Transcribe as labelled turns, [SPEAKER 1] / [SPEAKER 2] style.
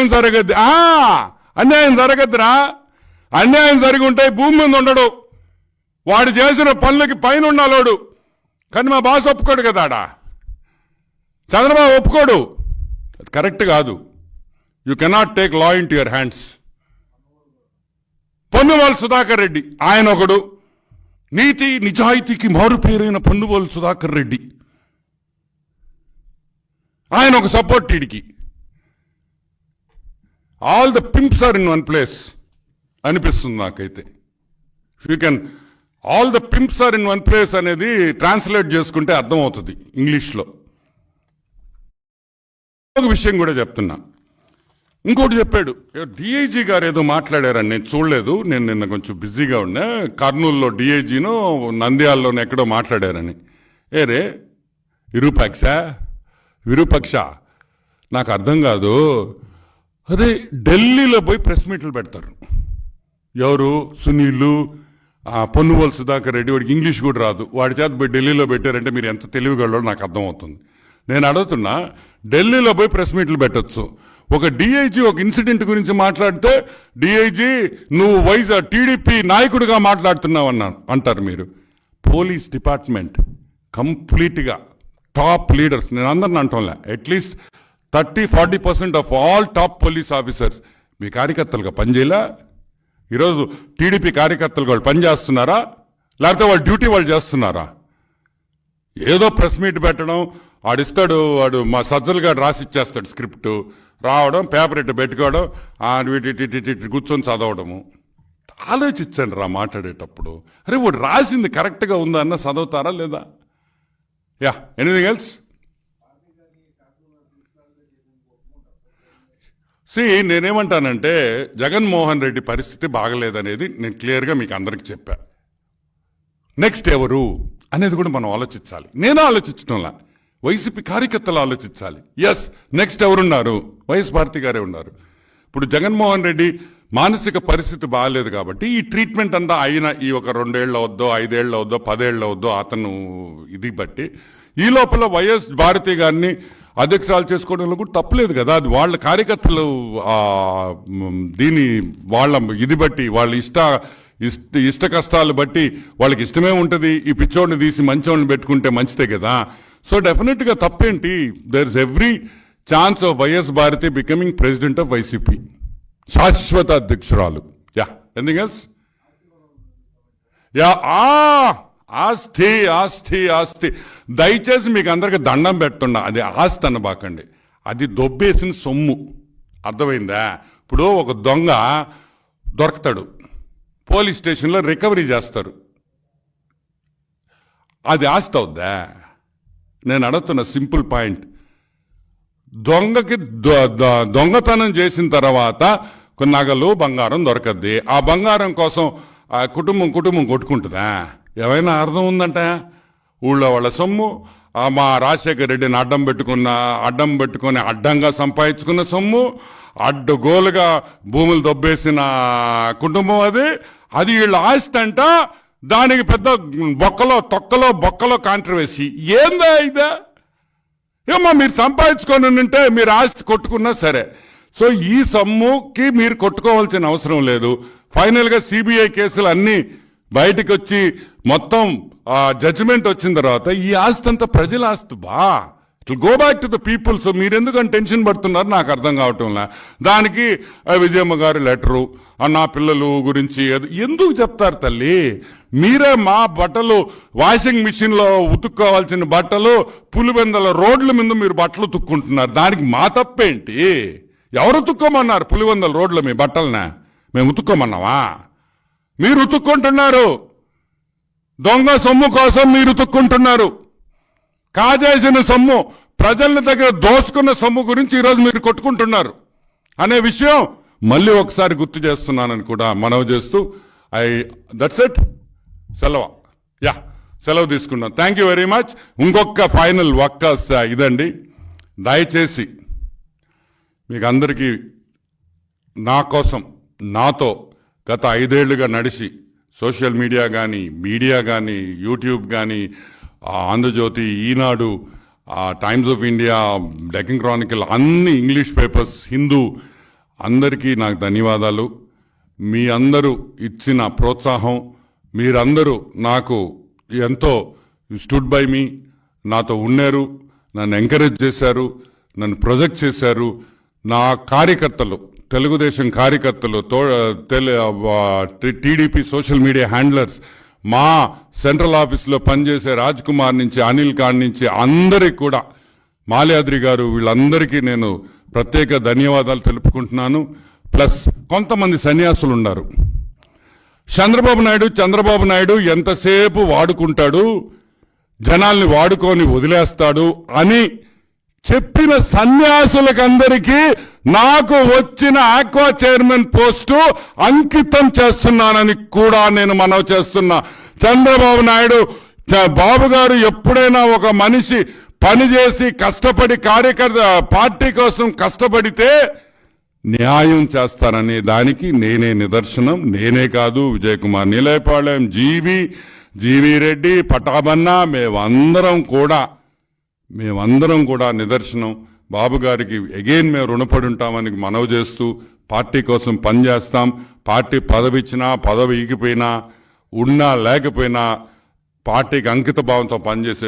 [SPEAKER 1] అన్యాయం జరగద్ది. అన్యాయం జరగద్దురా. అన్యాయం జరిగి ఉంటే భూమి మీద ఉండడు, వాడు చేసిన పనులకి పైన ఉండాలోడు. కానీ మా బాస్ ఒప్పుకోడు కదా, ఆడ చంద్రబాబు ఒప్పుకోడు. అది కరెక్ట్ కాదు. You cannot take law into your hands. పొన్నువాళ్ళు సుధాకర్ రెడ్డి ఆయన ఒకడు, నీతి నిజాయితీకి మారు పేరైన పొన్నువాళ్ళు సుధాకర్ రెడ్డి, ఆయన ఒక సపోర్ట్ టీడికి. All the pimps are in one place అనిపిస్తుంది నాకైతే. You can all the pimps are in one place అనేది ట్రాన్స్లేట్ చేసుకుంటే అర్థమవుతుంది ఇంగ్లీష్లో. ఒక విషయం కూడా చెప్తున్నా. ఇంకోటి చెప్పాడు, డిఐజీ గారు ఏదో మాట్లాడారని నేను చూడలేదు, నేను నిన్న కొంచెం బిజీగా ఉన్నా. కర్నూలులో డిఐజీనో నంద్యాలలోనో ఎక్కడో మాట్లాడారని. ఏరే విరూపక్ష నాకు అర్థం కాదు. అదే ఢిల్లీలో పోయి ప్రెస్ మీట్లు పెడతారు ఎవరు, సునీలు, పొన్నువాళ్ళు సుధాకర్ రెడ్డి, వాడికి ఇంగ్లీష్ కూడా రాదు, వాడి చేత పోయి ఢిల్లీలో పెట్టారంటే మీరు ఎంత తెలివిగలరో నాకు అర్థమవుతుంది. నేను అడుగుతున్నా, ఢిల్లీలో పోయి ప్రెస్ మీట్లు పెట్టచ్చు. ఒక డిఐజీ ఒక ఇన్సిడెంట్ గురించి మాట్లాడితే డిఐజీ నువ్వు టీడీపీ నాయకుడిగా మాట్లాడుతున్నావు అంటారు మీరు. పోలీస్ డిపార్ట్మెంట్ కంప్లీట్గా టాప్ లీడర్స్, నేను అందరిని అంటాంలే, at least 30-40% of all top police officers మీ కార్యకర్తలుగా పనిచేయలే. ఈరోజు టీడీపీ కార్యకర్తలు వాళ్ళు పనిచేస్తున్నారా, లేకపోతే వాళ్ళ డ్యూటీ వాళ్ళు చేస్తున్నారా? ఏదో ప్రెస్ మీట్ పెట్టడం, వాడిస్తాడు, వాడు మా సజ్జలు గారు రాసిచ్చేస్తాడు స్క్రిప్టు, రావడం, పేపర్ ఇట్టు పెట్టుకోవడం, వీటి కూర్చొని చదవడము. ఆలోచించండి రా మాట్లాడేటప్పుడు. అరే వాడు రాసింది కరెక్ట్గా ఉందా అన్న చదువుతారా లేదా? Yeah, anything else? నేనేమంటానంటే జగన్మోహన్ రెడ్డి పరిస్థితి బాగలేదనేది నేను క్లియర్గా మీకు అందరికి చెప్పా. నెక్స్ట్ ఎవరు అనేది కూడా మనం ఆలోచించాలి. నేను ఆలోచించడంలా, వైసీపీ కార్యకర్తలు ఆలోచించాలి. ఎస్, నెక్స్ట్ ఎవరున్నారు? వైఎస్ భారతి గారే ఉన్నారు. ఇప్పుడు జగన్మోహన్ రెడ్డి మానసిక పరిస్థితి బాగాలేదు కాబట్టి ఈ ట్రీట్మెంట్ అంతా అయినా ఈ ఒక 2 ఏళ్ళు అవుద్దో, 5 ఏళ్ళు అవుద్దో, 10 ఏళ్ళు అవుద్దో అతను ఇది బట్టి ఈ లోపల వైఎస్ భారతి గారిని అధ్యక్షురాలు చేసుకోవడంలో కూడా తప్పలేదు కదా. అది వాళ్ళ కార్యకర్తలు దీని వాళ్ళ ఇది బట్టి వాళ్ళ ఇష్ట కష్టాలు బట్టి వాళ్ళకి ఇష్టమే ఉంటుంది. ఈ పిచ్చోడిని తీసి మంచోడిని పెట్టుకుంటే మంచిదే కదా. సో డెఫినెట్గా తప్పేంటి? There is every chance of YS Bharati becoming president of YCP, శాశ్వత అధ్యక్షురాలు. Yeah, anything else? యా, ఆస్తి ఆస్తి ఆస్తి దయచేసి మీకు అందరికి దండం పెడుతున్నా, అది ఆస్తి అనబాకండి, అది దొబ్బేసిన సొమ్ము. అర్థమైందా? ఇప్పుడు ఒక దొంగ దొరకతాడు, పోలీస్ స్టేషన్లో రికవరీ చేస్తారు, అది ఆస్తి అవుద్దా? నేను అడుగుతున్న సింపుల్ పాయింట్. దొంగకి దొంగతనం చేసిన తర్వాత కొన్ని నగలు బంగారం దొరకద్ది. ఆ బంగారం కోసం కుటుంబం కొట్టుకుంటుందా? ఏమైనా అర్థం ఉందంట? ఊళ్ళో వాళ్ళ సొమ్ము, మా రాజశేఖర్ రెడ్డిని అడ్డం పెట్టుకొని అడ్డంగా సంపాదించుకున్న సొమ్ము, అడ్డగోలుగా భూములు దొబ్బేసిన కుటుంబం అది వీళ్ళ ఆస్తి అంట. దానికి పెద్ద బొక్కలో కాంట్రవర్సీ. ఏందా ఇదా? ఏమో మీరు సంపాదించుకొని ఉంటే మీరు ఆస్తి కొట్టుకున్నా సరే. సో ఈ సొమ్ముకి మీరు కొట్టుకోవాల్సిన అవసరం లేదు. ఫైనల్గా సిబిఐ కేసులు అన్నీ బయటకు వచ్చి మొత్తం జడ్జిమెంట్ వచ్చిన తర్వాత ఈ ఆస్తి అంతా ప్రజల ఆస్తి it will go back to the people. So మీరెందుకని టెన్షన్ పడుతున్నారు నాకు అర్థం కావటంలా. దానికి విజయమ్మ గారి లెటరు, నా పిల్లలు గురించి ఎందుకు చెప్తారు తల్లి? మీరే మా బట్టలు వాషింగ్ మిషన్లో ఉతుక్కోవాల్సిన బట్టలు పులివెందల రోడ్ల మీద మీరు బట్టలు ఉతుక్కుంటున్నారు. దానికి మా తప్పేంటి? ఎవరు ఉతుక్కోమన్నారు పులివెందల రోడ్ల మీ బట్టలనే? మేము ఉతుక్కోమన్నావా? మీరు ఉతుక్కుంటున్నారు. దొంగ సొమ్ము కోసం మీరు ఉతుక్కుంటున్నారు. కాజేసిన సొమ్ము, ప్రజల దగ్గర దోసుకున్న సొమ్ము గురించి ఈరోజు మీరు కొట్టుకుంటున్నారు అనే విషయం మళ్ళీ ఒకసారి గుర్తు చేస్తున్నానని కూడా మనవి చేస్తూ దట్స్ ఇట్. సెలవు తీసుకున్నాను. Thank you very much. ఇంకొక ఫైనల్ ఇదండి, దయచేసి మీకు అందరికీ నా కోసం నాతో గత 5 ఏళ్లుగా నడిచి సోషల్ మీడియా కానీ యూట్యూబ్ కానీ Andhra Jyothy, Eenadu, Times of India, Deccan Chronicle, అన్ని ఇంగ్లీష్ పేపర్స్, హిందూ, అందరికీ నాకు ధన్యవాదాలు. మీ అందరూ ఇచ్చిన ప్రోత్సాహం, మీరందరూ నాకు ఎంతో స్టూడ్ బై మీ, నాతో ఉన్నారు, నన్ను ఎంకరేజ్ చేశారు, నన్ను ప్రొజెక్ట్ చేశారు. నా కార్యకర్తలు, తెలుగుదేశం కార్యకర్తలు, టీడీపీ సోషల్ మీడియా హ్యాండ్లర్స్, మా సెంట్రల్ ఆఫీస్లో పనిచేసే రాజ్ కుమార్ నుంచి అనిల్ ఖాన్ నుంచి అందరికి కూడా, మాల్యాద్రి గారు, వీళ్ళందరికీ నేను ప్రత్యేక ధన్యవాదాలు తెలుపుకుంటున్నాను. ప్లస్ కొంతమంది సన్యాసులు ఉన్నారు. చంద్రబాబు నాయుడు ఎంతసేపు వాడుకుంటాడు, జనాల్ని వాడుకొని వదిలేస్తాడు అని చెప్పిన సన్యాసులకందరికీ నాకు వచ్చిన ఆక్వా చైర్మన్ పోస్టు అంకితం చేస్తున్నానని కూడా నేను మనవి చేస్తున్నా. చంద్రబాబు నాయుడు బాబు గారు ఎప్పుడైనా ఒక మనిషి పనిచేసి కష్టపడి పార్టీ కోసం కష్టపడితే న్యాయం చేస్తారనే దానికి నేనే నిదర్శనం. నేనే కాదు, విజయ్ కుమార్ నీలేపాళెం, జీవి రెడ్డి, పటాబన్న, మేమందరం కూడా నిదర్శనం. బాబు గారికి అగైన్ మేము రుణపడి ఉంటామని మనవి చేస్తూ పార్టీ కోసం పనిచేస్తాం. పార్టీ పదవి ఇచ్చినా, పదవి ఈగిపోయినా, ఉన్నా లేకపోయినా పార్టీకి అంకిత భావంతో పనిచేసే